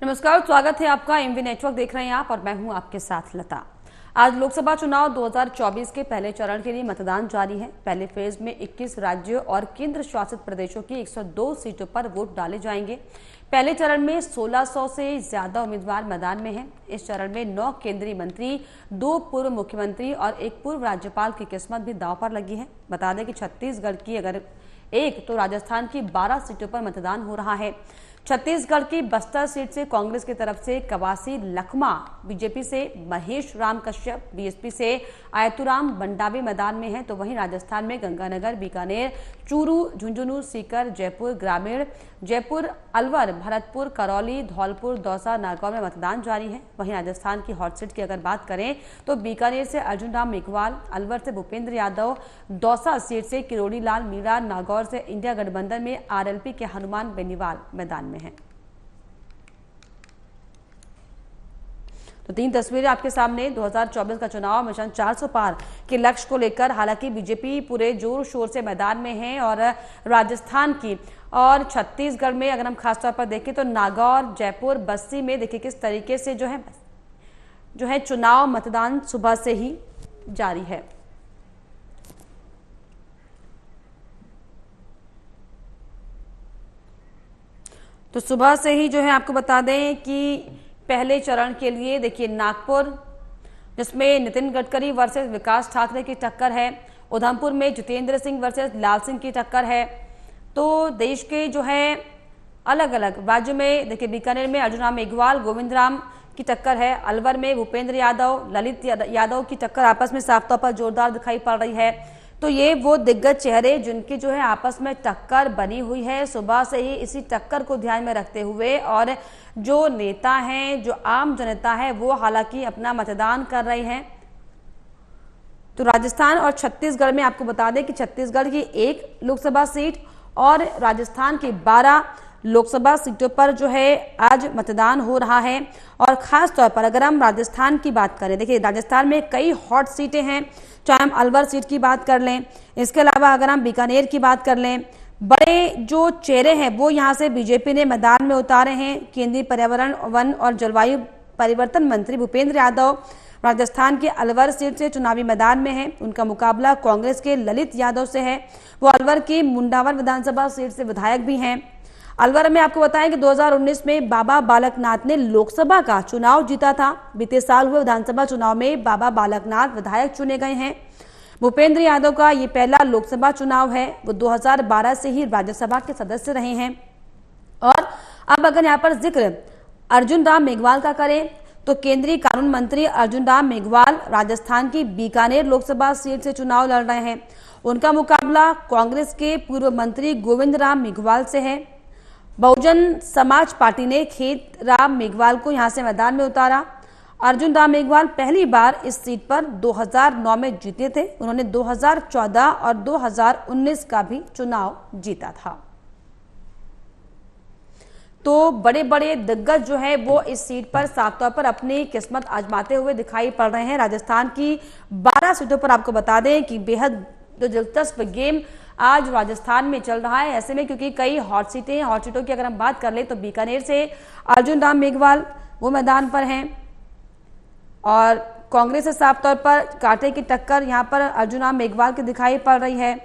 नमस्कार, स्वागत है आपका। एमवी नेटवर्क देख रहे हैं आप और मैं हूं आपके साथ लता। आज लोकसभा चुनाव 2024 के पहले चरण के लिए मतदान जारी है। पहले फेज में 21 राज्यों और केंद्र शासित प्रदेशों की 102 सीटों पर वोट डाले जाएंगे। पहले चरण में 1600 से ज्यादा उम्मीदवार मैदान में हैं। इस चरण में 9 केंद्रीय मंत्री, 2 पूर्व मुख्यमंत्री और 1 पूर्व राज्यपाल की किस्मत भी दांव पर लगी है। बता दें कि छत्तीसगढ़ की अगर एक तो राजस्थान की 12 सीटों पर मतदान हो रहा है। छत्तीसगढ़ की बस्तर सीट से कांग्रेस की तरफ से कवासी लखमा, बीजेपी से महेश राम कश्यप, बीएसपी से आयतुराम बंडावी मैदान में है। तो वहीं राजस्थान में गंगानगर, बीकानेर, चूरू, झुंझुनू, सीकर, जयपुर ग्रामीण, जयपुर, अलवर, भरतपुर, करौली, धौलपुर, दौसा, नागौर में मतदान जारी है। वहीं राजस्थान की हॉट सीट की अगर बात करें तो बीकानेर से अर्जुन राम मेघवाल, अलवर से भूपेंद्र यादव, दौसा सीट से किरोड़ी लाल मीणा, नागौर से इंडिया गठबंधन में आरएलपी के हनुमान बेनीवाल मैदान में है। तो 3 तस्वीरें आपके सामने। 2024 का चुनाव मिशन 400 पार के लक्ष्य को लेकर हालांकि बीजेपी पूरे जोर शोर से मैदान में है और राजस्थान की और छत्तीसगढ़ में अगर हम खासतौर पर देखें तो नागौर, जयपुर, बस्ती में देखिए किस तरीके से जो है चुनाव मतदान सुबह से ही जारी है। तो सुबह से ही जो है आपको बता दें कि पहले चरण के लिए देखिए नागपुर जिसमें नितिन गडकरी वर्सेस विकास ठाकरे की टक्कर है, उधमपुर में जितेंद्र सिंह वर्सेस लाल सिंह की टक्कर है। तो देश के जो है अलग अलग राज्यों में देखिए बीकानेर में अर्जुन राम मेघवाल, गोविंद राम की टक्कर है, अलवर में भूपेंद्र यादव, ललित यादव की टक्कर आपस में साफ तौर पर जोरदार दिखाई पड़ रही है। तो ये वो दिग्गज चेहरे जिनकी जो है आपस में टक्कर बनी हुई है सुबह से ही। इसी टक्कर को ध्यान में रखते हुए और जो नेता हैं, जो आम जनता है, वो हालांकि अपना मतदान कर रहे हैं। तो राजस्थान और छत्तीसगढ़ में आपको बता दें कि छत्तीसगढ़ की 1 लोकसभा सीट और राजस्थान की 12 लोकसभा सीटों पर जो है आज मतदान हो रहा है। और खास तौर पर अगर हम राजस्थान की बात करें, देखिए राजस्थान में कई हॉट सीटें हैं, चाहे हम अलवर सीट की बात कर लें, इसके अलावा अगर हम बीकानेर की बात कर लें, बड़े जो चेहरे हैं वो यहाँ से बीजेपी ने मैदान में उतारे हैं। केंद्रीय पर्यावरण, वन और जलवायु परिवर्तन मंत्री भूपेंद्र यादव राजस्थान के अलवर सीट से चुनावी मैदान में है। उनका मुकाबला कांग्रेस के ललित यादव से है। वो अलवर की मुंडावर विधानसभा सीट से विधायक भी हैं। अलवर में आपको बताएं कि 2019 में बाबा बालकनाथ ने लोकसभा का चुनाव जीता था। बीते साल हुए विधानसभा चुनाव में बाबा बालकनाथ विधायक चुने गए हैं। भूपेंद्र यादव का ये पहला लोकसभा चुनाव है। वो 2012 से ही राज्यसभा के सदस्य रहे हैं। और अब अगर यहाँ पर जिक्र अर्जुन राम मेघवाल का करें तो केंद्रीय कानून मंत्री अर्जुन राम मेघवाल राजस्थान की बीकानेर लोकसभा सीट से चुनाव लड़ रहे हैं। उनका मुकाबला कांग्रेस के पूर्व मंत्री गोविंद राम मेघवाल से है। बहुजन समाज पार्टी ने खेत राम मेघवाल को यहां से मैदान में उतारा। अर्जुन राम मेघवाल पहली बार इस सीट पर 2009 में जीते थे। उन्होंने 2014 और 2019 का भी चुनाव जीता था। तो बड़े बड़े दिग्गज जो है वो इस सीट पर साफ तौर पर अपनी किस्मत आजमाते हुए दिखाई पड़ रहे हैं। राजस्थान की 12 सीटों पर आपको बता दें कि बेहद दिलचस्प गेम आज राजस्थान में चल रहा है। ऐसे में क्योंकि कई हॉट सीटें हैं, हॉट सीटों की अगर हम बात कर ले तो बीकानेर से अर्जुन राम मेघवाल वो मैदान पर हैं और कांग्रेस से साफ तौर पर कांटे की टक्कर यहाँ पर अर्जुन राम मेघवाल की दिखाई पड़ रही है।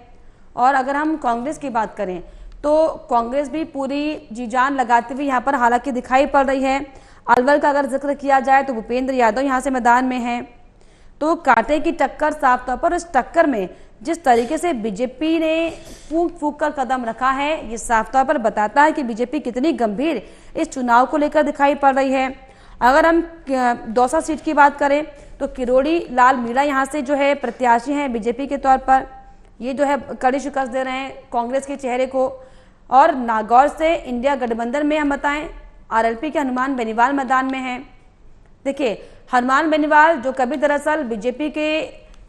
और अगर हम कांग्रेस की बात करें तो कांग्रेस भी पूरी जी जान लगाते हुए यहाँ पर हालांकि दिखाई पड़ रही है। अलवर का अगर जिक्र किया जाए तो भूपेंद्र यादव यहाँ से मैदान में है। तो कांटे की टक्कर साफ तौर पर, इस टक्कर में जिस तरीके से बीजेपी ने फूंक फूंक कर कदम रखा है ये साफ तौर पर बताता है कि बीजेपी कितनी गंभीर इस चुनाव को लेकर दिखाई पड़ रही है। अगर हम दौसा सीट की बात करें तो किरोड़ी लाल मीणा यहाँ से जो है प्रत्याशी हैं बीजेपी के तौर पर। ये जो है कड़ी शिकस्त दे रहे हैं कांग्रेस के चेहरे को। और नागौर से इंडिया गठबंधन में हम बताएं आरएलपी के हनुमान बेनीवाल मैदान में हैं। देखिए हनुमान बेनीवाल जो कभी दरअसल बीजेपी के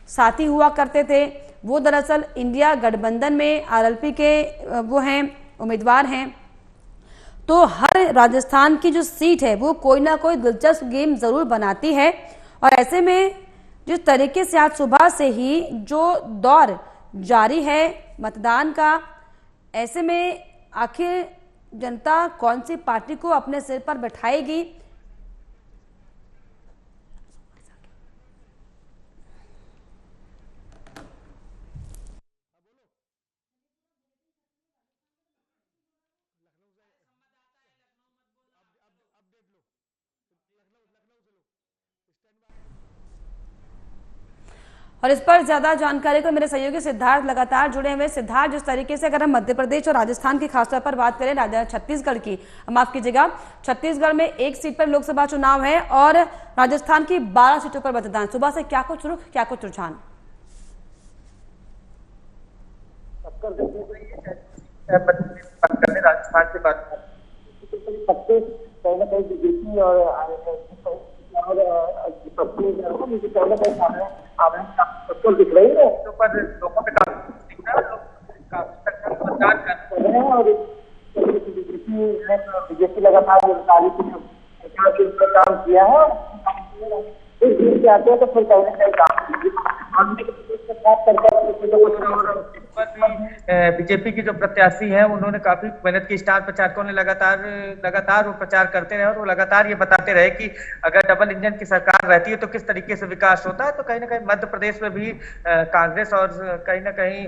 साथी हुआ करते थे, वो दरअसल इंडिया गठबंधन में आरएलपी के वो हैं उम्मीदवार हैं। तो हर राजस्थान की जो सीट है वो कोई ना कोई दिलचस्प गेम जरूर बनाती है। और ऐसे में जिस तरीके से आज सुबह से ही जो दौर जारी है मतदान का, ऐसे में आखिर जनता कौन सी पार्टी को अपने सिर पर बैठाएगी। और इस पर ज्यादा जानकारी को मेरे सहयोगी सिद्धार्थ लगातार जुड़े हुए। सिद्धार्थ, जिस तरीके से अगर हम मध्य प्रदेश और राजस्थान की खासतौर पर बात करें, छत्तीसगढ़ की, माफ कीजिएगा, छत्तीसगढ़ में 1 सीट पर लोकसभा चुनाव है और राजस्थान की 12 सीटों पर मतदान। सुबह से क्या कुछ रुख, क्या कुछ रुझान? राजस्थान की बात कहीं ना कहीं बीजेपी और दिख रही है, उसके ऊपर लोगों पे काफी दिख रहा है, लोग काफी मतदान कर रहे हैं और बीजेपी लगातार काम किया है। इस जीत के आते हैं तो फिर कहीं ना कहीं काम बीजेपी की जो प्रत्याशी हैं उन्होंने काफी मेहनत की। स्टार प्रचारकों ने लगातार वो प्रचार करते रहे और वो लगातार ये बताते रहे कि अगर डबल इंजन की सरकार रहती है तो किस तरीके से विकास होता है। तो कहीं ना कहीं मध्य प्रदेश में भी कांग्रेस और कहीं ना कहीं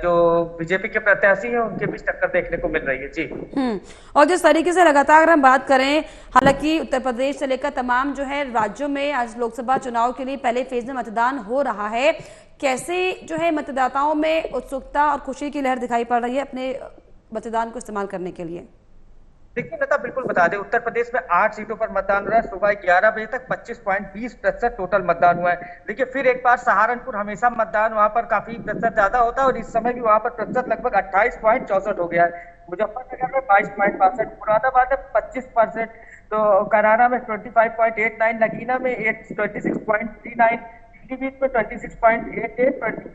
जो बीजेपी के प्रत्याशी हैं उनके बीच टक्कर देखने को मिल रही है। जी। और जिस तरीके से लगातार अगर हम बात करें, हालांकि उत्तर प्रदेश से लेकर तमाम जो है राज्यों में आज लोकसभा चुनाव के लिए पहले फेज में मतदान हो रहा है, कैसे जो है मतदाताओं में उत्सुकता और खुशी की लहर दिखाई पड़ रही है अपने मतदान को इस्तेमाल करने के लिए? देखिए लता, बिल्कुल बता दें, उत्तर प्रदेश में 8 सीटों पर मतदान हो रहा है। सुबह 11 बजे तक 25.20% टोटल मतदान हुआ है। देखिए फिर एक बार सहारनपुर, हमेशा मतदान वहां पर काफी प्रतिशत ज्यादा होता है और इस समय भी वहां पर प्रतिशत लगभग 28.64 हो गया है। मुजफ्फरनगर में 22.62, मुरादाबाद में 25%, तो कराना में 25.89, नगीना में 26.39, पीलीभीत में 26.88,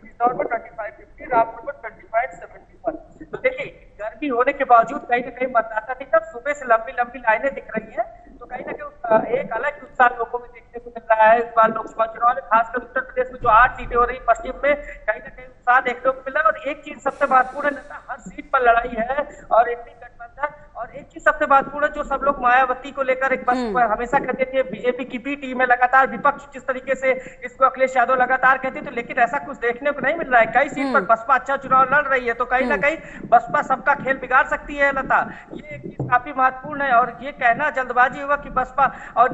इंदौर में 25.50, रामपुर में 20.71। तो देखिए गर्मी होने के बावजूद कहीं ना कहीं मतदाता की तरफ सुबह से लंबी लंबी लाइनें दिख रही है। तो कहीं ना कहीं एक अलग उत्साह लोगों में देखने को मिल रहा है इस बार लोकसभा चुनाव में। खासकर उत्तर प्रदेश में जो 8 सीटें हो रही पश्चिम में, कहीं ना कहीं उत्साह देखने को मिल रहा है। और एक चीज सबसे महत्वपूर्ण है, हर सीट पर लड़ाई है और इंडी गठबंधन। और एक चीज सबसे महत्वपूर्ण है, जो सब लोग मायावती को लेकर एक बस हमेशा कहते थे बीजेपी की बी टीम है, लगातार विपक्ष जिस तरीके से इसको अखिलेश यादव लगातार कहते थे, लेकिन ऐसा कुछ देखने को नहीं मिल रहा है। कई सीट पर बसपा अच्छा चुनाव लड़ रही है, तो कहीं ना कहीं बसपा सबका खेल बिगाड़ सकती है लता। ये एक चीज काफी महत्वपूर्ण है और ये कहना जल्दबाजी होगा कि बसपा और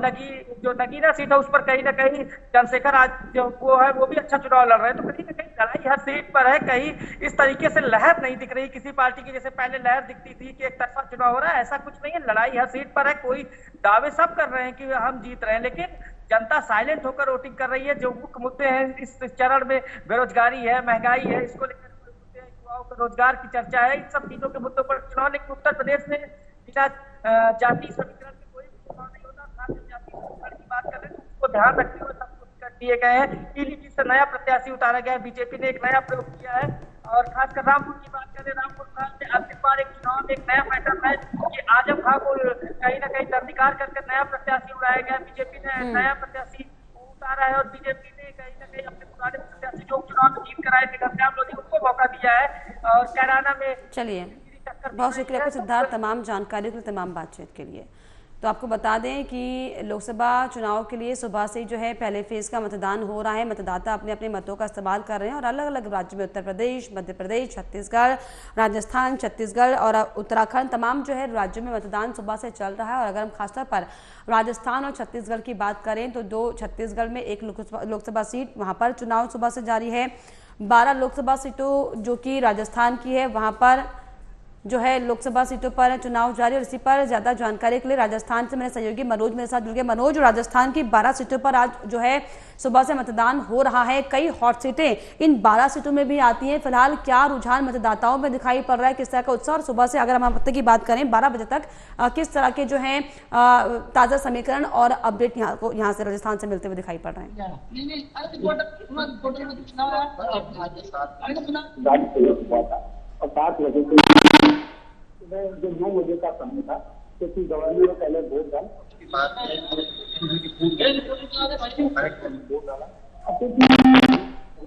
जो नगीना सीट है उस पर कहीं ना कहीं चंद्रशेखर आज जो वो है वो भी अच्छा चुनाव लड़ रहे हैं। तो कहीं ना कहीं लड़ाई हर सीट पर है। कहीं इस तरीके से लहर नहीं दिख रही किसी पार्टी की, जैसे पहले लहर दिखती थी कि एक तरफा चुनाव हो रहा है, ऐसा कुछ नहीं है। लड़ाई हर सीट पर है। कोई दावे सब कर रहे हैं कि हम जीत रहे हैं, लेकिन जनता साइलेंट होकर वोटिंग कर रही है। जो मुख्य मुद्दे हैं इस चरण में, बेरोजगारी है, महंगाई है, इसको लेकर युवाओं को रोजगार की चर्चा है, इन सब चीजों के मुद्दों पर चुनाव। लेकिन उत्तर प्रदेश में बिना जाति समीकरण के कोई भी चुनाव नहीं होता। खास जाति समीकरण की बात कर रहे हैं तो उसको ध्यान रखते हुए सब कुछ कर दिए गए हैं। पीलीभीत से नया प्रत्याशी उतारा गया है, बीजेपी ने एक नया प्रयोग किया है। और खासकर रामपुर की बात करें, रामपुर में अब इस बार एक चुनाव में एक नया पैटर्न है कि आजम खां को कहीं ना कहीं निर्विकार करके नया प्रत्याशी उड़ाया गया। बीजेपी ने नया प्रत्याशी उतारा है और बीजेपी ने कहीं ना कहीं अपने पुराने प्रत्याशी जो चुनाव में जीत कर आए थे घनश्याम लोधी, उनको मौका दिया है। और कैराना में चलिए, बहुत शुक्रिया आपको सिद्धार्थ, तमाम जानकारी के लिए, तमाम बातचीत के लिए। तो आपको बता दें कि लोकसभा चुनाव के लिए सुबह से जो है पहले फेज का मतदान हो रहा है। मतदाता अपने अपने मतों का इस्तेमाल कर रहे हैं और अलग अलग राज्यों में, उत्तर प्रदेश, मध्य प्रदेश, छत्तीसगढ़, राजस्थान, छत्तीसगढ़ और उत्तराखंड, तमाम जो है राज्यों में मतदान सुबह से चल रहा है। और अगर हम खासतौर पर राजस्थान और छत्तीसगढ़ की बात करें तो 2 छत्तीसगढ़ में 1 लोकसभा सीट, वहाँ पर चुनाव सुबह से जारी है। 12 लोकसभा सीटों जो कि राजस्थान की है, वहाँ पर जो है लोकसभा सीटों पर चुनाव जारी। और इसी पर ज्यादा जानकारी के लिए राजस्थान से मेरे सहयोगी मनोज मेरे साथ जुड़ गए। मनोज, राजस्थान की 12 सीटों पर आज जो है सुबह से मतदान हो रहा है। कई हॉट सीटें इन 12 सीटों में भी आती हैं। फिलहाल क्या रुझान मतदाताओं में दिखाई पड़ रहा है, किस तरह का उत्साह? और सुबह से अगर हम हफ्ते की बात करें 12 बजे तक किस तरह के जो है ताजा समीकरण और अपडेट यहाँ से राजस्थान से मिलते हुए दिखाई पड़ रहे हैं? और 7 बजे जो 9 बजे का समय था, क्योंकि गवर्नर ने पहले वोट डाला, उसके बाद वोट डाला। अब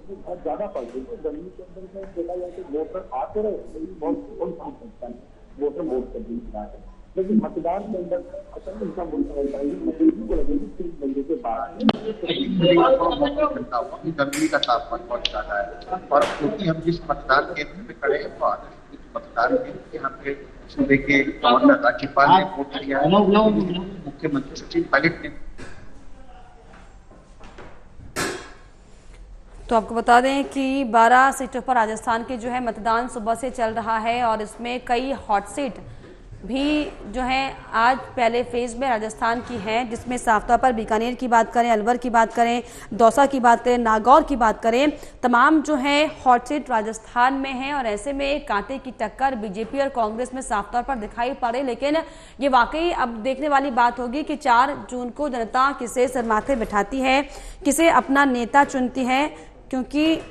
बहुत ज्यादा पड़ गई तो गर्मी के अंदर में देखा जाए तो वोटर आते रहे, बहुत काम करता है। वोटर वोट कर रहा है। लेकिन मतदान के अंदर असल उनका नतीजे को लगेगी 3 महीने के बाद गर्मी का तापमान बहुत ज्यादा है और क्योंकि हम जिस मतदान केंद्र में खड़े हैं वो मतदान केंद्र यहाँ पे सूबे के गवर्नर राज्यपाल ने वोट दिया है, मुख्यमंत्री सचिन पायलट ने। तो आपको बता दें कि 12 सीटों पर राजस्थान के जो है मतदान सुबह से चल रहा है और इसमें कई हॉट सीट भी जो है आज पहले फेज में राजस्थान की हैं, जिसमें साफ तौर पर बीकानेर की बात करें, अलवर की बात करें, दौसा की बात करें, नागौर की बात करें, तमाम जो है हॉट सीट राजस्थान में हैं और ऐसे में कांटे की टक्कर बीजेपी और कांग्रेस में साफ तौर पर दिखाई पड़े। लेकिन ये वाकई अब देखने वाली बात होगी कि 4 जून को जनता किसे सर माथे बिठाती है, किसे अपना नेता चुनती है, क्योंकि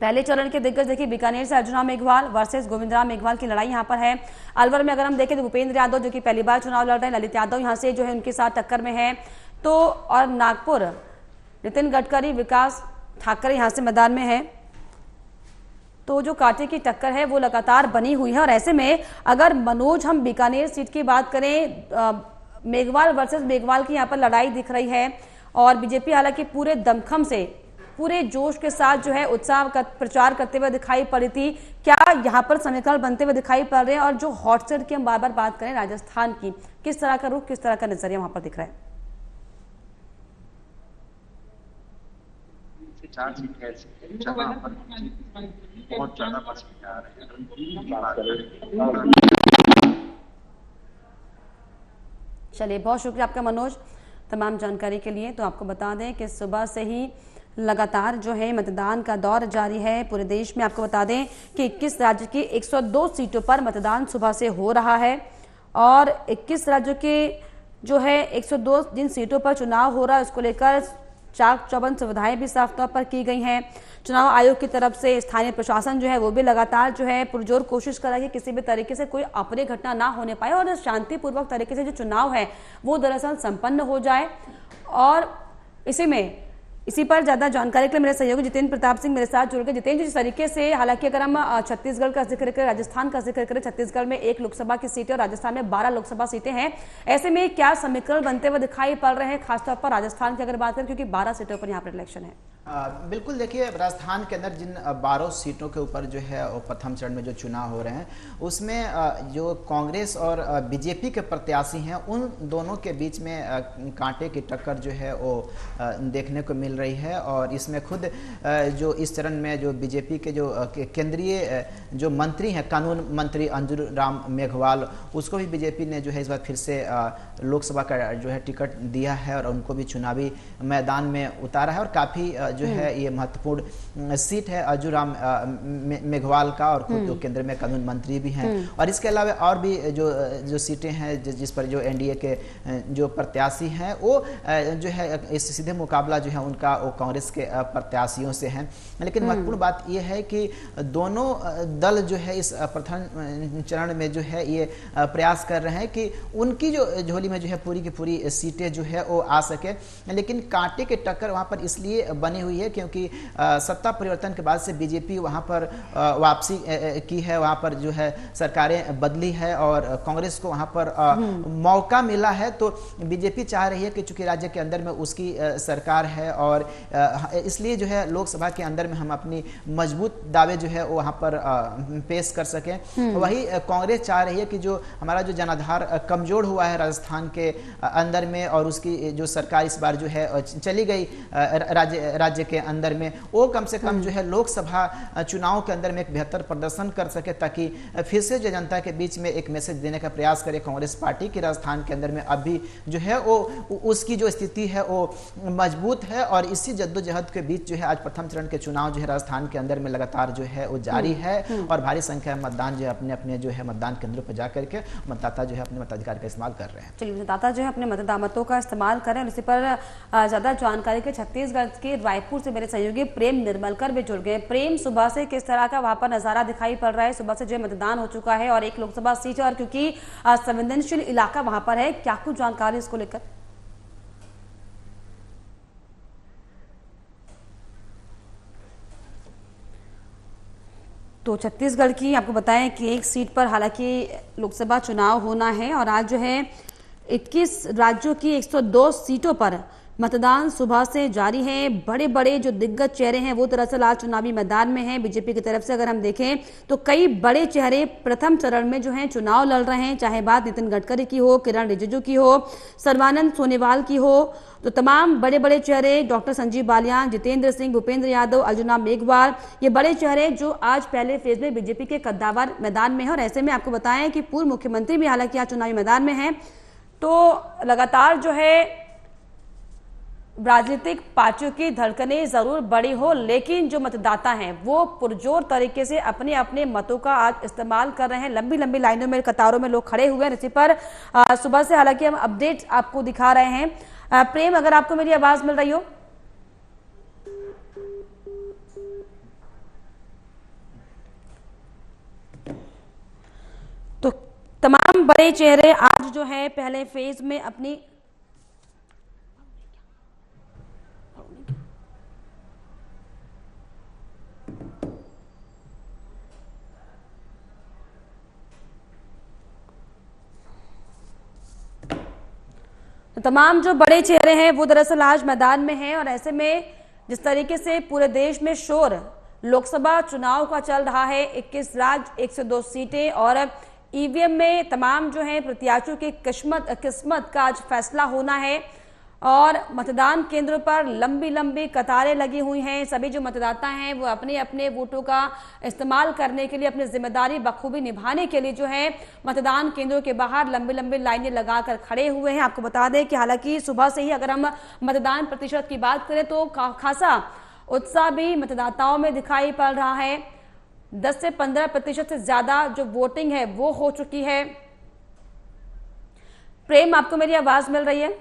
पहले चरण के दिग्गज देखिए बीकानेर से अर्जुन राम मेघवाल वर्सेस गोविंद राम मेघवाल की लड़ाई यहां पर है। अलवर में अगर हम देखें तो भूपेंद्र यादव जो कि पहली बार चुनाव लड़ रहे हैं, ललित यादव यहां से जो है उनके साथ टक्कर में है। तो और नागपुर नितिन गडकरी, विकास ठाकरे यहां से मैदान में है। तो जो कांटे की टक्कर है वो लगातार बनी हुई है और ऐसे में अगर मनोज हम बीकानेर सीट की बात करें, मेघवाल वर्सेस मेघवाल की यहाँ पर लड़ाई दिख रही है और बीजेपी हालांकि पूरे दमखम से, पूरे जोश के साथ जो है उत्साह का प्रचार करते हुए दिखाई पड़ी थी। क्या यहाँ पर समीकरण बनते हुए दिखाई पड़ रहे हैं? और जो हॉट सीट की हम बार बार बात करें राजस्थान की, किस तरह का रुख, किस तरह का नजरिया वहां पर दिख रहा है? 4 सीट ऐसी जहां पर बहुत ज्यादा मसले आ रहे हैं। चलिए, बहुत शुक्रिया आपका मनोज तमाम जानकारी के लिए। तो आपको बता दें कि सुबह से ही लगातार जो है मतदान का दौर जारी है पूरे देश में। आपको बता दें कि 21 राज्य की 102 सीटों पर मतदान सुबह से हो रहा है और 21 राज्यों के जो है 102 जिन सीटों पर चुनाव हो रहा है उसको लेकर चाक चौबंद सुविधाएं भी साफ तौर पर की गई हैं। चुनाव आयोग की तरफ से स्थानीय प्रशासन जो है वो भी लगातार जो है पुरजोर कोशिश कर रहा है कि किसी भी तरीके से कोई अप्रिय घटना ना होने पाए और शांतिपूर्वक तरीके से जो चुनाव है वो दरअसल संपन्न हो जाए। और इसी पर ज्यादा जानकारी के लिए मेरे सहयोगी जितेंद्र प्रताप सिंह मेरे साथ जुड़ गए। जितेंद्र, जिस तरीके से हालांकि अगर हम छत्तीसगढ़ का जिक्र करें, राजस्थान का जिक्र करें, छत्तीसगढ़ में 1 लोकसभा की सीटें और राजस्थान में 12 लोकसभा सीटें हैं, ऐसे में क्या समीकरण बनते हुए दिखाई पड़ रहे हैं, खासतौर पर राजस्थान की अगर बात करें, क्योंकि 12 सीटों पर यहाँ पर इलेक्शन है? बिल्कुल, देखिए राजस्थान के अंदर जिन 12 सीटों के ऊपर जो है प्रथम चरण में जो चुनाव हो रहे हैं उसमें जो कांग्रेस और बीजेपी के प्रत्याशी हैं उन दोनों के बीच में कांटे की टक्कर जो है वो देखने को मिल रही है। और इसमें खुद जो इस चरण में जो बीजेपी के जो केंद्रीय जो मंत्री हैं, कानून मंत्री अर्जुन राम मेघवाल, उसको भी बीजेपी ने जो है इस बार फिर से लोकसभा का जो है टिकट दिया है और उनको भी चुनावी मैदान में उतारा है। और काफ़ी जो है ये महत्वपूर्ण सीट है अर्जुन राम मेघवाल का, और खुद जो केंद्र में कानून मंत्री भी हैं। और इसके अलावा और भी जो सीटें हैं जिस पर जो एनडीए के जो प्रत्याशी हैं वो जो है इस सीधे मुकाबला जो है उनका वो कांग्रेस के प्रत्याशियों से हैं। लेकिन महत्वपूर्ण बात यह है कि दोनों दल जो है इस प्रथम चरण में जो है ये प्रयास कर रहे हैं कि उनकी जो झोली में जो है पूरी की पूरी सीटें जो है वो आ सके। लेकिन कांटे की टक्कर वहाँ पर इसलिए बनी हुई है क्योंकि सत्ता परिवर्तन के बाद से बीजेपी वहाँ पर वापसी की है, वहाँ पर जो है सरकारें बदली है और कांग्रेस को वहाँ पर मौका मिला है। तो बीजेपी चाह रही है कि चूंकि राज्य के अंदर में उसकी सरकार है और इसलिए जो है लोकसभा के अंदर में हम अपनी मजबूत दावे जो है वो वहाँ पर पेश कर सकें। वही कांग्रेस चाह रही है कि जो हमारा जो जनाधार कमजोर हुआ है राजस्थान के अंदर में और उसकी जो सरकार इस बार जो है चली गई राज्य के अंदर में, वो कम से कम जो है लोकसभा चुनाव के अंदर में एक बेहतर प्रदर्शन कर सके ताकि फिर से जो जनता के बीच में एक मैसेज देने का प्रयास करे कांग्रेस पार्टी की राजस्थान के अंदर में अभी जो है वो उसकी जो स्थिति है वो मजबूत है। और इसी जद्दोजहद के बीच जो है आज प्रथम चरण के चुनाव जो है राजस्थान के अंदर में लगातार जो है वो जारी है और भारी संख्या में मतदान जो है अपने अपने जो है मतदान केंद्रों पर जाकर के मतदाता जो है अपने मताधिकार का इस्तेमाल कर रहे हैं। चलिए, मतदाता जो है अपने मतों का इस्तेमाल करें। और इसी पर ज्यादा जानकारी के छत्तीसगढ़ के रायपुर से मेरे सहयोगी प्रेम निर्मलकर भी जुड़ गए। प्रेम, सुबह से किस तरह का वहां पर नजारा दिखाई पड़ रहा है? सुबह से जो मतदान हो चुका है और 1 लोकसभा सीट है और क्योंकि संवेदनशील इलाका वहां पर है, क्या कुछ जानकारी इसको लेकर? तो छत्तीसगढ़ की आपको बताएं कि एक सीट पर हालांकि लोकसभा चुनाव होना है और आज जो है 21 राज्यों की 102 सीटों पर मतदान सुबह से जारी है। बड़े बड़े जो दिग्गज चेहरे हैं वो दरअसल आज चुनावी मैदान में हैं। बीजेपी की तरफ से अगर हम देखें तो कई बड़े चेहरे प्रथम चरण में जो हैं चुनाव लड़ रहे हैं, चाहे बात नितिन गडकरी की हो, किरण रिजिजू की हो, सर्बानंद सोनोवाल की हो, तो तमाम बड़े बड़े चेहरे डॉक्टर संजीव बालियान, जितेंद्र सिंह, भूपेंद्र यादव, अर्जुना मेघवाल, ये बड़े चेहरे जो आज पहले फेज में बीजेपी के कद्दावर मैदान में है। और ऐसे में आपको बताएं कि पूर्व मुख्यमंत्री भी हालांकि आज चुनावी मैदान में है। तो लगातार जो है राजनीतिक पार्टियों की धड़कनें जरूर बड़ी हो, लेकिन जो मतदाता हैं वो पुरजोर तरीके से अपने अपने मतों का आज इस्तेमाल कर रहे हैं। लंबी लंबी लाइनों में, कतारों में लोग खड़े हुए हैं। इसी पर सुबह से हालांकि हम अपडेट आपको दिखा रहे हैं। प्रेम, अगर आपको मेरी आवाज मिल रही हो। तो तमाम बड़े चेहरे आज जो है पहले फेज में अपनी तमाम जो बड़े चेहरे हैं वो दरअसल आज मैदान में हैं। और ऐसे में जिस तरीके से पूरे देश में शोर लोकसभा चुनाव का चल रहा है, 21 राज्य 102 सीटें और ईवीएम में तमाम जो है प्रत्याशियों की किस्मत का आज फैसला होना है। और मतदान केंद्रों पर लंबी लंबी कतारें लगी हुई हैं। सभी जो मतदाता हैं वो अपने अपने वोटों का इस्तेमाल करने के लिए, अपनी जिम्मेदारी बखूबी निभाने के लिए जो है मतदान केंद्रों के बाहर लंबी लंबी लाइनें लगाकर खड़े हुए हैं। आपको बता दें कि हालांकि सुबह से ही अगर हम मतदान प्रतिशत की बात करें तो खासा उत्साह भी मतदाताओं में दिखाई पड़ रहा है। 10 से 15% से ज्यादा जो वोटिंग है वो हो चुकी है। प्रेम, आपको मेरी आवाज मिल रही है?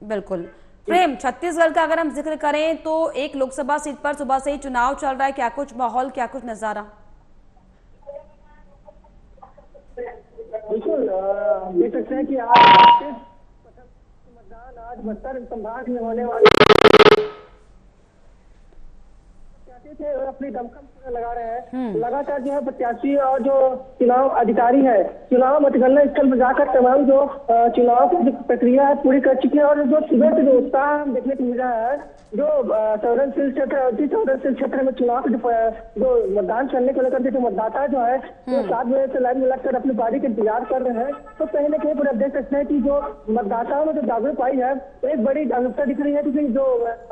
बिल्कुल प्रेम, छत्तीसगढ़ का अगर हम जिक्र करें तो एक लोकसभा सीट पर सुबह से ही चुनाव चल रहा है। क्या कुछ माहौल, क्या कुछ नजारा? बिल्कुल देख सकते हैं कि आज मतदान आज बस्तर संभाग में होने वाले थे और अपनी दमखम लगा रहे हैं। लगातार जो है प्रत्याशी और जो चुनाव अधिकारी है चुनाव मतगणना स्थल पर जाकर तमाम जो चुनाव की प्रक्रिया है पूरी कर चुकी है। और जो सुबह से जो उत्साह देखने को मिल रहा है, जो संवेदनशील क्षेत्र में चुनाव जो मतदान करने को लेकर जो मतदाता जो है वो 7 बजे से लाइन में लगकर अपनी बारी का इंतजार कर रहे हैं। तो कहीं ना कहीं पर देख सकते हैं कि जो मतदाताओं में जो जागरूक आई है एक बड़ी जागरूकता दिख रही है, क्योंकि जो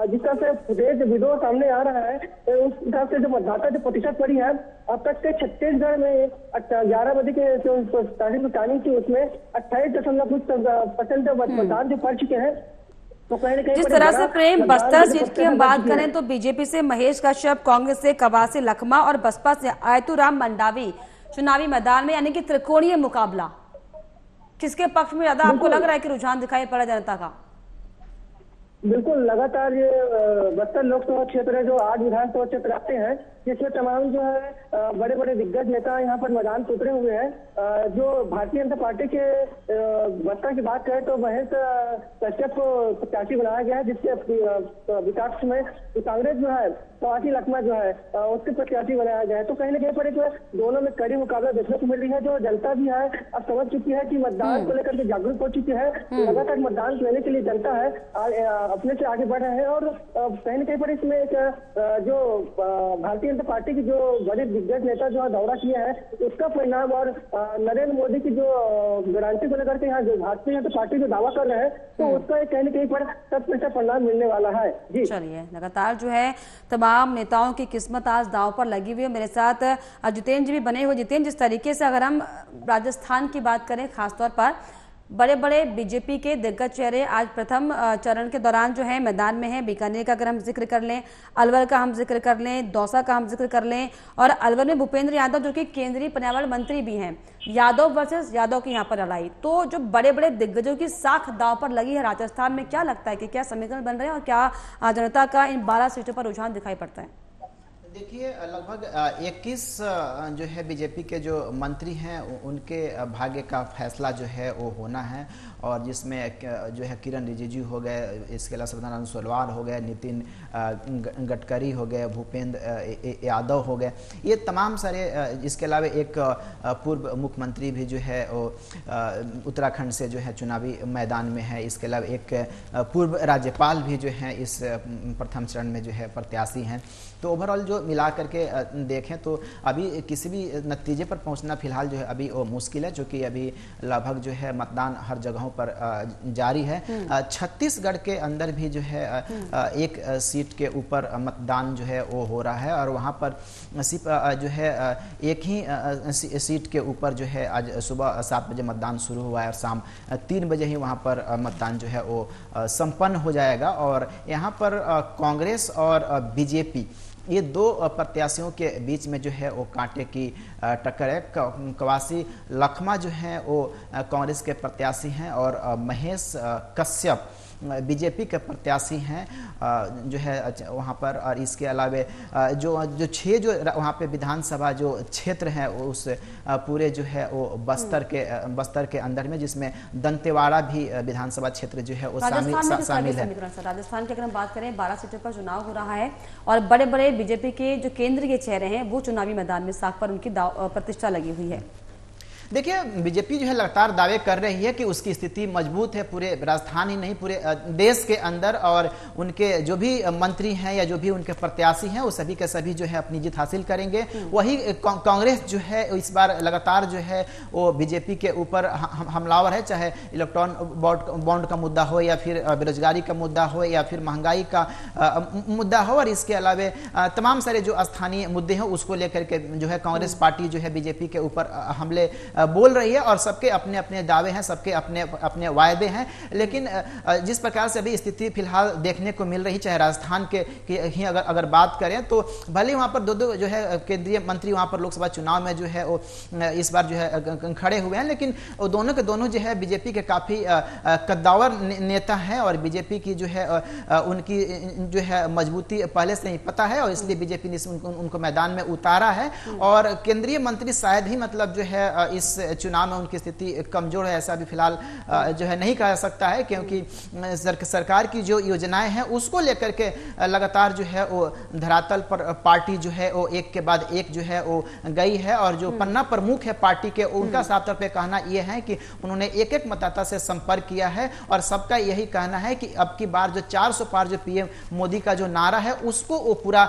जिस तरह से फुटेज वीडियो सामने आ रहा है उस हिसाब से जो मतदाता जो प्रतिशत पड़ी है अब तक के छत्तीसगढ़ में 11 बजे के जो टाइमिंग थी उसमें 28.कुछ% मतदान जो पड़ चुके हैं। तो जिस तरह से प्रेम बस्तर सीट की हम बात करें तो बीजेपी से महेश कश्यप, कांग्रेस से कवासी लखमा और बसपा से आयतुराम मंडावी चुनावी मैदान में, यानी कि त्रिकोणीय मुकाबला। किसके पक्ष में ज्यादा आपको लग रहा है कि रुझान दिखाई पड़ा जनता का? बिल्कुल लगातार ये बस्तर लोकसभा क्षेत्र है जो आज विधानसभा क्षेत्र आते हैं, जिसमें तमाम जो है बड़े बड़े दिग्गज नेता यहाँ पर मैदान में उतरे हुए हैं। जो भारतीय जनता पार्टी के बस्तर की बात करें तो महेश कश्यप को प्रत्याशी बनाया गया है, जिससे विकास में कांग्रेस जो है कवासी लखमा जो है उसके प्रत्याशी बनाया गया है। तो कहीं ना कहीं पर एक दोनों में कड़ी मुकाबला देखने को मिल रही है। जो जनता भी है अब समझ चुकी है कि मतदान को लेकर के जागरूक हो चुकी है। लगातार मतदान लेने के लिए जनता है अपने से आगे बढ़ रहे हैं। और कहीं ना कहीं पर इसमें एक जो भारतीय जनता पार्टी की जो बड़े दिग्गज नेता जो दौरा किया है उसका परिणाम और नरेंद्र मोदी की जो गारंटी को लेकर के यहाँ जो भारतीय जनता पार्टी जो दावा कर रहे हैं तो उसका कहीं ना कहीं पर सब परिणाम मिलने वाला है। जी चलिए, लगातार जो है तमाम नेताओं की किस्मत आज दांव पर लगी हुई है। मेरे साथ जितेंद्र जी भी बने हुए। जितेंद्र, जिस तरीके से अगर हम राजस्थान की बात करें खासतौर पर, बड़े बड़े बीजेपी के दिग्गज चेहरे आज प्रथम चरण के दौरान जो है मैदान में है। बीकानेर का अगर हम जिक्र कर लें, अलवर का हम जिक्र कर लें, दौसा का हम जिक्र कर लें, और अलवर में भूपेंद्र यादव जो कि केंद्रीय पर्यावरण मंत्री भी हैं। यादव वर्सेस यादव की यहाँ पर लड़ाई, तो जो बड़े बड़े दिग्गजों की साख दांव पर लगी है राजस्थान में, क्या लगता है कि क्या समीकरण बन रहे हैं और क्या जनता का इन 12 सीटों पर रुझान दिखाई पड़ता है? देखिए, लगभग 21 जो है बीजेपी के जो मंत्री हैं उनके भाग्य का फैसला जो है वो होना है। और जिसमें जो है किरण रिजिजू हो गए, इसके अलावा सर्बानंद सोनोवाल हो गए, नितिन गडकरी हो गए, भूपेंद्र यादव हो गए, ये तमाम सारे, इसके अलावा एक पूर्व मुख्यमंत्री भी जो है वो उत्तराखंड से जो है चुनावी मैदान में है, इसके अलावा एक पूर्व राज्यपाल भी जो है इस प्रथम चरण में जो है प्रत्याशी हैं। तो ओवरऑल जो मिला करके देखें तो अभी किसी भी नतीजे पर पहुंचना फिलहाल जो है अभी वो मुश्किल है, क्योंकि अभी लगभग जो है मतदान हर जगहों पर जारी है। छत्तीसगढ़ के अंदर भी जो है एक सीट के ऊपर मतदान जो है वो हो रहा है, और वहाँ पर सिर्फ जो है एक ही सीट के ऊपर जो है आज सुबह 7 बजे मतदान शुरू हुआ है और शाम 3 बजे ही वहाँ पर मतदान जो है वो संपन्न हो जाएगा। और यहाँ पर कांग्रेस और बीजेपी, ये दो प्रत्याशियों के बीच में जो है वो कांटे की टक्कर है। कवासी लखमा जो है वो कांग्रेस के प्रत्याशी हैं और महेश कश्यप बीजेपी के प्रत्याशी हैं जो है वहाँ पर। और इसके अलावे जो 6 जो वहाँ पे विधानसभा जो क्षेत्र हैं उस पूरे जो है वो बस्तर के अंदर में, जिसमें दंतेवाड़ा भी विधानसभा क्षेत्र जो है वो शामिल है। राजस्थान की अगर हम बात करें 12 सीटों पर चुनाव हो रहा है और बड़े बड़े बीजेपी के जो केंद्रीय चेहरे हैं वो चुनावी मैदान में साख पर उनकी प्रतिष्ठा लगी हुई है। देखिए, बीजेपी जो है लगातार दावे कर रही है कि उसकी स्थिति मजबूत है पूरे राजस्थान ही नहीं पूरे देश के अंदर, और उनके जो भी मंत्री हैं या जो भी उनके प्रत्याशी हैं वो सभी के सभी जो है अपनी जीत हासिल करेंगे। वही कांग्रेस जो है इस बार लगातार जो है वो बीजेपी के ऊपर हमलावर है, चाहे इलेक्ट्रॉन बॉन्ड का मुद्दा हो या फिर बेरोजगारी का मुद्दा हो या फिर महंगाई का मुद्दा हो, और इसके अलावे तमाम सारे जो स्थानीय मुद्दे हैं उसको लेकर के जो है कांग्रेस पार्टी जो है बीजेपी के ऊपर हमले बोल रही है, और सबके अपने अपने दावे हैं, सबके अपने अपने वायदे हैं। लेकिन जिस प्रकार से अभी स्थिति फिलहाल देखने को मिल रही, चाहे राजस्थान के ही अगर बात करें तो भले वहां पर दो जो है केंद्रीय मंत्री वहां पर लोकसभा चुनाव में जो है वो इस बार जो है खड़े हुए हैं, लेकिन वो दोनों के दोनों जो है बीजेपी के काफी कद्दावर नेता हैं, और बीजेपी की जो है उनकी जो है मजबूती पहले से ही पता है, और इसलिए बीजेपी ने उनको मैदान में उतारा है। और केंद्रीय मंत्री शायद ही मतलब जो है इस चुनाव में उनकी स्थिति कमजोर है, ऐसा भी फिलहाल जो है नहीं कहा जा सकता है, क्योंकि सरकार की जो योजनाएं हैं उसको लेकर के लगातार जो है वो धरातल पर पार्टी जो है वो एक के बाद एक जो है वो गई है। और जो पन्ना प्रमुख है पार्टी के, उनका साफ तौर पे कहना यह है कि उन्होंने एक एक मतदाता से संपर्क किया है, और सबका यही कहना है कि अब की बार जो 400 पार जो पीएम मोदी का जो नारा है उसको वो पूरा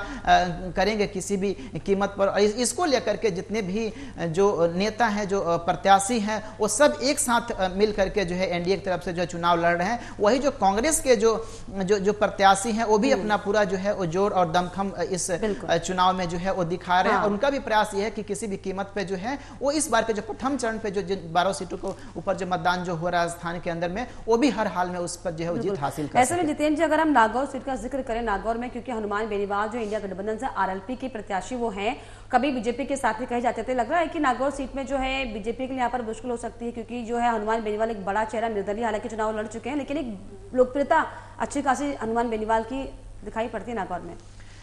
करेंगे किसी भी कीमत पर। इसको लेकर के जितने भी जो नेता हैं, जो प्रत्याशी हैं, वो सब एक साथ मिल करके जो है एनडीए की तरफ से जो चुनाव लड़ रहे हैं। वही जो कांग्रेस के जो प्रत्याशी हैं वो भी अपना पूरा जो है वो जोर और दमखम इस चुनाव में जो है वो दिखा रहे हैं, और उनका भी प्रयास ये है कि किसी भी कीमत पे जो है वो इस बार के जो प्रथम चरण पे जो 12 सीटों को ऊपर जो मतदान जो हो रहा है राजस्थान के अंदर में, वो भी हर हाल में उस पर जो है जीत हासिल कर। ऐसे में जितेंद्र जी, अगर हम नागौर सीट का जिक्र करें, नागौर में क्योंकि हनुमान बेनीवाल जो इंडिया गठबंधन से आरएलपी के प्रत्याशी वो हैं, कभी बीजेपी के साथ भी कहे जाते थे, लग रहा है कि नागौर सीट में जो है बीजेपी के लिए यहाँ पर मुश्किल हो सकती है, क्योंकि जो है हनुमान बेनीवाल एक बड़ा चेहरा, निर्दलीय हालांकि चुनाव लड़ चुके हैं, लेकिन एक लोकप्रियता अच्छी खासी हनुमान बेनीवाल की दिखाई पड़ती है नागौर में।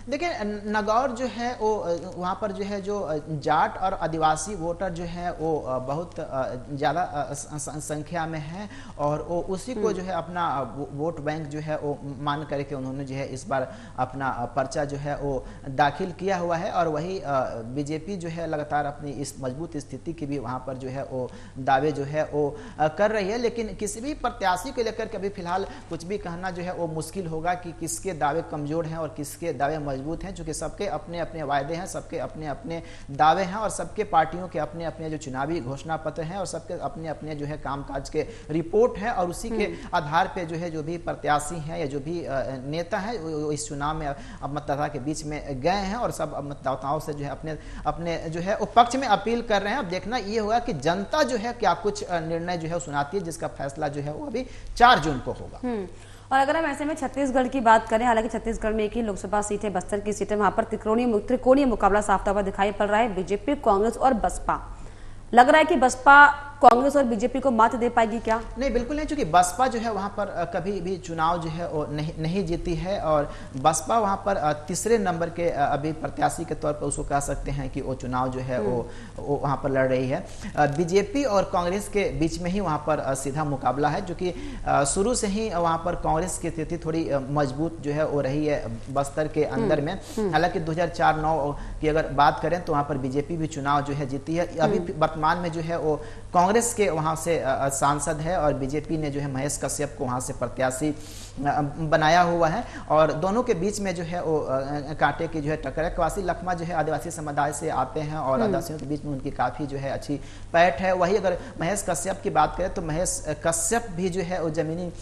देखिए, नागौर जो है वो वहाँ पर जो है जो जाट और आदिवासी वोटर जो है वो बहुत ज़्यादा संख्या में है, और वो उसी को जो है अपना वोट बैंक जो है वो मान करके उन्होंने जो है इस बार अपना पर्चा जो है वो दाखिल किया हुआ है। और वही बीजेपी जो है लगातार अपनी इस मजबूत स्थिति की भी वहाँ पर जो है वो दावे जो है वो कर रही है, लेकिन किसी भी प्रत्याशी को लेकर के अभी फिलहाल कुछ भी कहना जो है वो मुश्किल होगा कि किसके दावे कमजोर हैं और किसके दावे मजबूत हैं, क्योंकि सबके अपने अपने वायदे हैं, सबके अपने अपने दावे हैं, और सबके पार्टियों के अपने अपने जो चुनावी घोषणा पत्र हैं, और सबके अपने अपने जो है कामकाज के रिपोर्ट है, और उसी के आधार पे जो है जो भी प्रत्याशी हैं या जो भी नेता हैं वो इस चुनाव में अब मतदाता के बीच में गए हैं, और सब मतदाताओं से जो है अपने अपने जो है वो पक्ष में अपील कर रहे हैं। अब देखना ये होगा कि जनता जो है क्या कुछ निर्णय जो है सुनाती है, जिसका फैसला जो है वो अभी 4 जून को होगा। और अगर हम ऐसे में छत्तीसगढ़ की बात करें, हालांकि छत्तीसगढ़ में एक ही लोकसभा सीट है, बस्तर की सीट है, वहां पर त्रिकोणीय मुकाबला साफ तौर पर दिखाई पड़ रहा है, बीजेपी, कांग्रेस और बसपा। लग रहा है कि बसपा कांग्रेस और बीजेपी को मात दे पाएगी क्या? नहीं, बिल्कुल नहीं, क्योंकि बसपा जो है वहां पर कभी भी चुनाव जो है वो नहीं जीती है और बसपा वहां पर तीसरे नंबर के अभी प्रत्याशी के तौर पर उसको कह सकते हैं कि वो चुनाव जो है वो वहां पर लड़ रही है। बीजेपी और कांग्रेस के बीच में ही वहां पर सीधा मुकाबला है, जो कि शुरू से ही वहां पर कांग्रेस की स्थिति थोड़ी मजबूत जो है वो रही है बस्तर के अंदर में। हालांकि 2004-09 की अगर बात करें तो वहां पर बीजेपी भी चुनाव जो है जीती है। अभी वर्तमान में जो है वो कांग्रेस के वहां से सांसद है और बीजेपी ने जो है महेश कश्यप को वहां से प्रत्याशी बनाया हुआ है और दोनों के बीच में जो है वो कांटे की जो है टक्कर है। कवासी लखमा जो है आदिवासी समुदाय से आते हैं और आदिवासियों के बीच में उनकी काफ़ी जो है अच्छी पैठ है। वही अगर महेश कश्यप की बात करें तो महेश कश्यप भी जो है वो जमीनी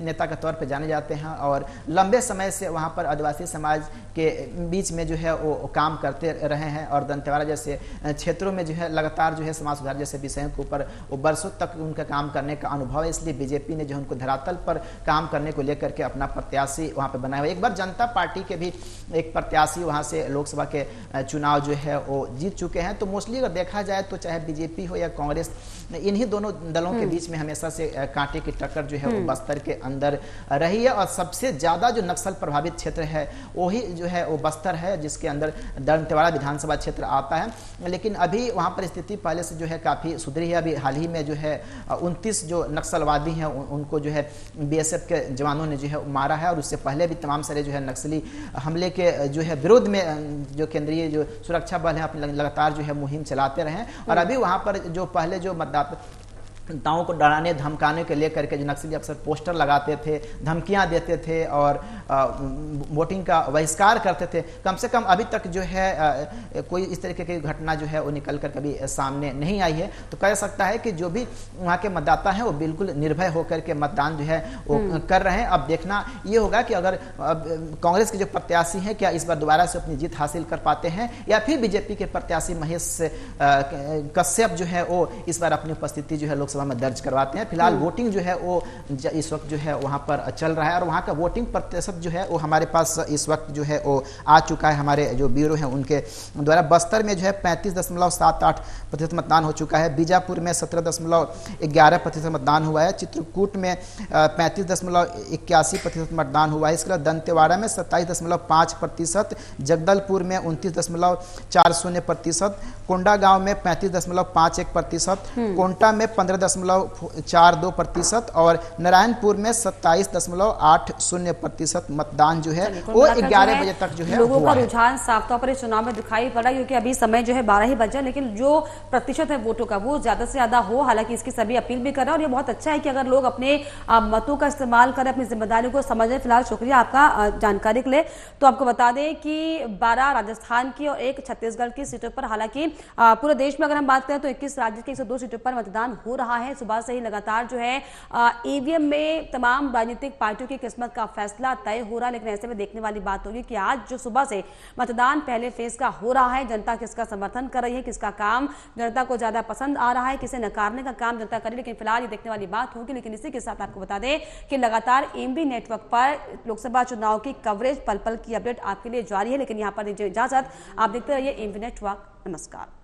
नेता के तौर पर जाने जाते हैं और लंबे समय से वहाँ पर आदिवासी समाज के बीच में जो है वो काम करते रहे हैं और दंतेवाड़ा जैसे क्षेत्रों में जो है लगातार जो है समाज सुधार जैसे विषयों के ऊपर वो बरसों तक उनका काम करने का अनुभव है। इसलिए बीजेपी ने जो उनको धरातल पर काम करने को लेकर के अपना प्रत्याशी वहां पे बनाया हुआ। एक बार जनता पार्टी के भी एक प्रत्याशी वहां से लोकसभा के चुनाव जो है वो जीत चुके हैं। तो मोस्टली अगर देखा जाए तो चाहे बीजेपी हो या कांग्रेस, इन्हीं दोनों दलों के बीच में हमेशा से कांटे की टक्कर जो है वो बस्तर के अंदर रही है और सबसे ज्यादा जो नक्सल प्रभावित क्षेत्र है वही जो है वो बस्तर है, जिसके अंदर दंतेवाड़ा विधानसभा क्षेत्र आता है। लेकिन अभी वहां पर स्थिति पहले से जो है काफी सुधरी है। अभी हाल ही में जो है 29 जो नक्सलवादी हैं उनको जो है बीएसएफ के जवानों ने जो है मारा है और उससे पहले भी तमाम सारे जो है नक्सली हमले के जो है विरोध में जो केंद्रीय जो सुरक्षा बल है अपने लगातार जो है मुहिम चलाते रहे और अभी वहां पर जो पहले जो मतदाताओं को डराने धमकाने के लेकर के जो नक्सली अक्सर पोस्टर लगाते थे, धमकियां देते थे और वोटिंग का बहिष्कार करते थे, कम से कम अभी तक जो है कोई इस तरीके की घटना जो है वो निकल कर कभी सामने नहीं आई है। तो कह सकता है कि जो भी वहाँ के मतदाता हैं वो बिल्कुल निर्भय होकर के मतदान जो है वो कर रहे हैं। अब देखना ये होगा कि अगर कांग्रेस के जो प्रत्याशी हैं क्या इस बार दोबारा से अपनी जीत हासिल कर पाते हैं या फिर बीजेपी के प्रत्याशी महेश कश्यप जो है वो इस बार अपनी उपस्थिति जो है लोकसभा में दर्ज करवाते हैं। फिलहाल वोटिंग जो है वो इस वक्त जो है वहां पर चल रहा है और वहां का वोटिंग प्रतिशत जो है वो हमारे पास इस वक्त जो है वो आ चुका है। हमारे जो ब्यूरो हैं उनके द्वारा बस्तर में जो है 35.78% मतदान हो चुका है, बीजापुर में 17.11% मतदान हुआ है, चित्रकूट में 35.81% मतदान हुआ है। इसके बाद दंतेवाड़ा में 27.5%, जगदलपुर में 29.40%, कोंडागांव में 35.51%, कोंटा में 15.42% और नारायणपुर में 27.80% मतदान जो है वो 11 बजे तक जो है लोगों का रुझान साफ तौर पर इस चुनाव में दिखाई पड़ा क्योंकि अभी समय जो है 12 ही बजा, लेकिन जो प्रतिशत है वोटों का वो ज्यादा से ज्यादा हो। हालांकि इसकी सभी अपील भी कर रहे हैं और ये बहुत अच्छा है कि अगर लोग अपने मतों का इस्तेमाल करें, अपनी जिम्मेदारी को समझें। फिलहाल शुक्रिया आपका जानकारी के लिए। तो आपको बता दें कि 12 राजस्थान की और 1 छत्तीसगढ़ की सीटों पर, हालांकि पूरे देश में अगर हम बात करें तो 21 राज्य की 102 सीटों पर मतदान हो रहा है। सुबह से ही लगातार जो है ईवीएम में तमाम राजनीतिक पार्टियों की किस्मत का फैसला तय हो रहा है। लेकिन ऐसे में देखने वाली बात होगी कि आज जो सुबह से मतदान पहले फेज का हो रहा है, जनता किसका समर्थन कर रही है, किसका काम जनता को ज्यादा पसंद आ रहा है, किसे नकारने का काम जनता करे। लेकिन फिलहाल ये देखने वाली बात होगी। लेकिन इसी के साथ आपको बता दें कि लगातार एमबी नेटवर्क पर लोकसभा चुनाव की कवरेज पल पल की अपडेट आपके लिए जारी है। लेकिन यहाँ पर दीजिए इजाजत, आप देखते रहिए एमबी नेटवर्क। नमस्कार।